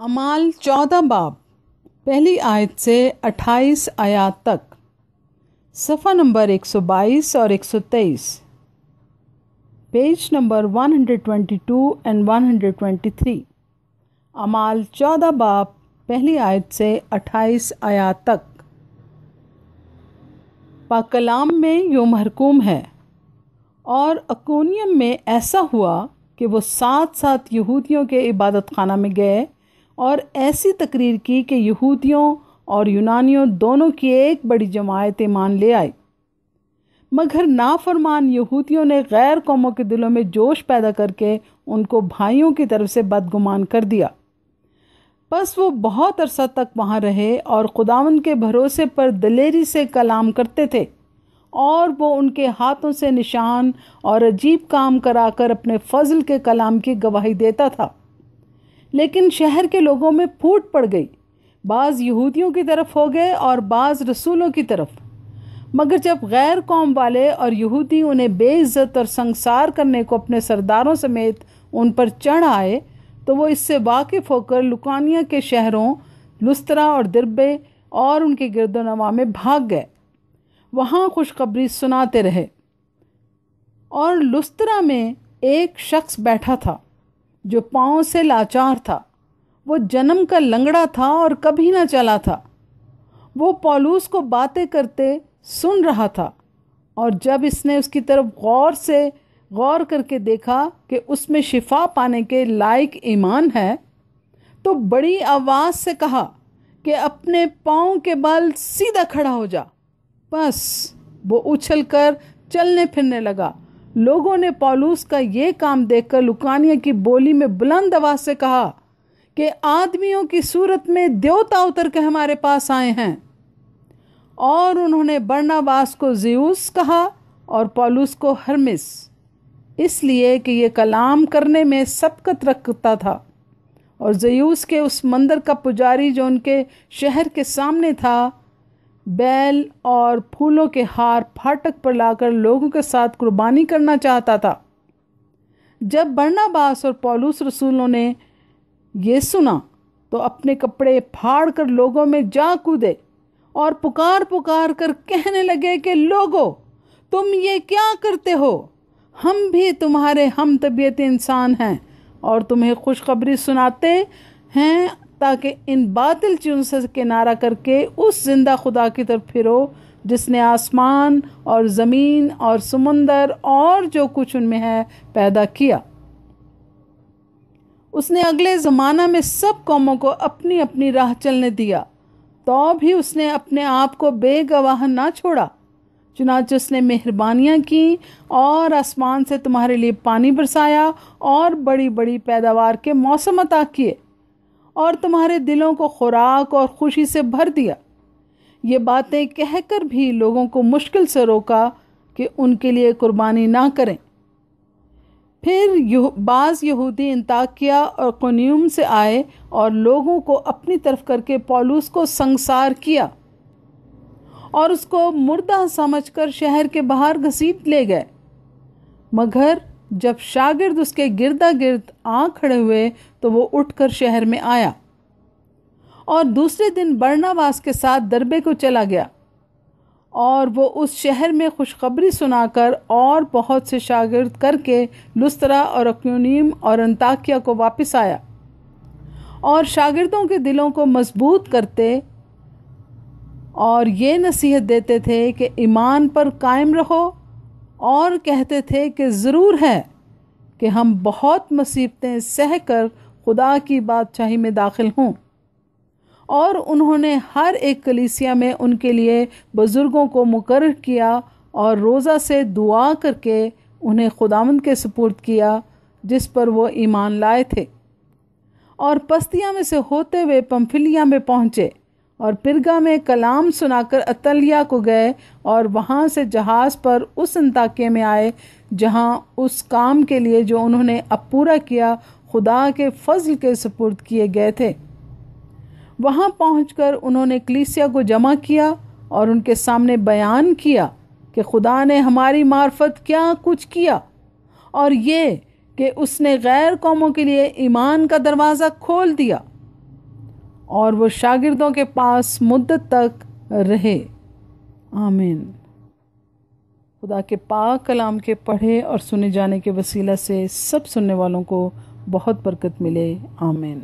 अमाल 14 बाब पहली आयत से 28 आयत तक, सफ़ा नंबर 122 और 123, पेज नंबर 122 एंड 123। अमाल 14 बाब पहली आयत से 28 आयत तक। पाकलाम में यो महरकूम है, और अकोनियम में ऐसा हुआ कि वो साथ साथ यहूदियों के इबादत खाना में गए और ऐसी तकरीर की कि यहूदियों और यूनानियों दोनों की एक बड़ी जमायत ईमान ले आई। मगर नाफरमान यहूदियों ने गैर कौमों के दिलों में जोश पैदा करके उनको भाइयों की तरफ से बदगुमान कर दिया। बस वो बहुत अरसा तक वहाँ रहे और खुदावंद के भरोसे पर दिलेरी से कलाम करते थे, और वो उनके हाथों से निशान और अजीब काम कराकर अपने फजल के कलाम की गवाही देता था। लेकिन शहर के लोगों में फूट पड़ गई, बाज़ यहूदियों की तरफ हो गए और बाज़ रसूलों की तरफ। मगर जब गैर कौम वाले और यहूदी उन्हें बेइज्जत और संसार करने को अपने सरदारों समेत उन पर चढ़ आए, तो वो इससे वाकिफ़ होकर लुकानिया के शहरों लुस्त्रा और दिरबे और उनके गिरदोनवा में भाग गए। वहाँ खुशखबरी सुनाते रहे। और लुस्त्रा में एक शख्स बैठा था जो पाँव से लाचार था। वो जन्म का लंगड़ा था और कभी ना चला था। वो पौलुस को बातें करते सुन रहा था, और जब इसने उसकी तरफ गौर करके देखा कि उसमें शिफा पाने के लायक ईमान है, तो बड़ी आवाज़ से कहा कि अपने पाँव के बल सीधा खड़ा हो जा। बस वो उछलकर चलने फिरने लगा। लोगों ने पौलुस का ये काम देखकर लुकानिया की बोली में बुलंद आवाज से कहा कि आदमियों की सूरत में देवता उतर के हमारे पास आए हैं। और उन्होंने बरनबास को ज़ेउस कहा और पौलुस को हर्मिस, इसलिए कि ये कलाम करने में सबकत रखता था। और ज़ेउस के उस मंदिर का पुजारी जो उनके शहर के सामने था, बैल और फूलों के हार फाटक पर लाकर लोगों के साथ कुर्बानी करना चाहता था। जब बरनबास और पौलुस रसूलों ने ये सुना, तो अपने कपड़े फाड़ कर लोगों में जा कूदे और पुकार पुकार कर कहने लगे कि लोगों, तुम ये क्या करते हो? हम भी तुम्हारे हम तबीयत इंसान हैं और तुम्हें खुशखबरी सुनाते हैं, ताकि इन बातिल चीज़ों से किनारा करके उस जिंदा खुदा की तरफ फिरो जिसने आसमान और ज़मीन और समुंदर और जो कुछ उनमें है पैदा किया। उसने अगले ज़माना में सब कौमों को अपनी अपनी राह चलने दिया, तो भी उसने अपने आप को बेगवाह ना छोड़ा। चुनांचे उसने मेहरबानियाँ की और आसमान से तुम्हारे लिए पानी बरसाया और बड़ी बड़ी पैदावार के मौसम अता किए और तुम्हारे दिलों को खुराक और खुशी से भर दिया। ये बातें कहकर भी लोगों को मुश्किल से रोका कि उनके लिए कुर्बानी ना करें। फिर बाज़ यहूदी अंताकिया और इकोनियम से आए और लोगों को अपनी तरफ करके पौलुस को संसार किया और उसको मुर्दा समझकर शहर के बाहर घसीट ले गए। मगर जब शागिर्द उसके गिरदा गिर्द आ खड़े हुए, तो वो उठकर शहर में आया और दूसरे दिन बरनबास के साथ दरबे को चला गया। और वो उस शहर में खुशखबरी सुनाकर और बहुत से शागिर्द करके लुस्त्रा और इकोनियम और अंताकिया को वापस आया, और शागिर्दों के दिलों को मजबूत करते और ये नसीहत देते थे कि ईमान पर कायम रहो, और कहते थे कि ज़रूर है कि हम बहुत मुसीबतें सहकर खुदा की बादशाही में दाखिल हों। और उन्होंने हर एक कलीसिया में उनके लिए बुज़ुर्गों को मुकर्रर किया और रोज़ा से दुआ करके उन्हें खुदावंद के सुपुर्द किया जिस पर वो ईमान लाए थे। और पस्तिया में से होते हुए पंफिलिया में पहुँचे और पिरगा में कलाम सुनाकर अतलिया को गए, और वहाँ से जहाज़ पर उस अंताकिया में आए जहाँ उस काम के लिए जो उन्होंने अब पूरा किया खुदा के फजल के सुपुर्द किए गए थे। वहाँ पहुंचकर उन्होंने कलीसिया को जमा किया और उनके सामने बयान किया कि खुदा ने हमारी मार्फत क्या कुछ किया, और ये कि उसने गैर कौमों के लिए ईमान का दरवाज़ा खोल दिया اور وہ شاگردوں کے پاس مدت تک رہے۔ آمین۔ خدا کے پاک کلام کے پڑھے اور سنے جانے کے وسیلہ سے سب سننے والوں کو بہت برکت ملے۔ آمین۔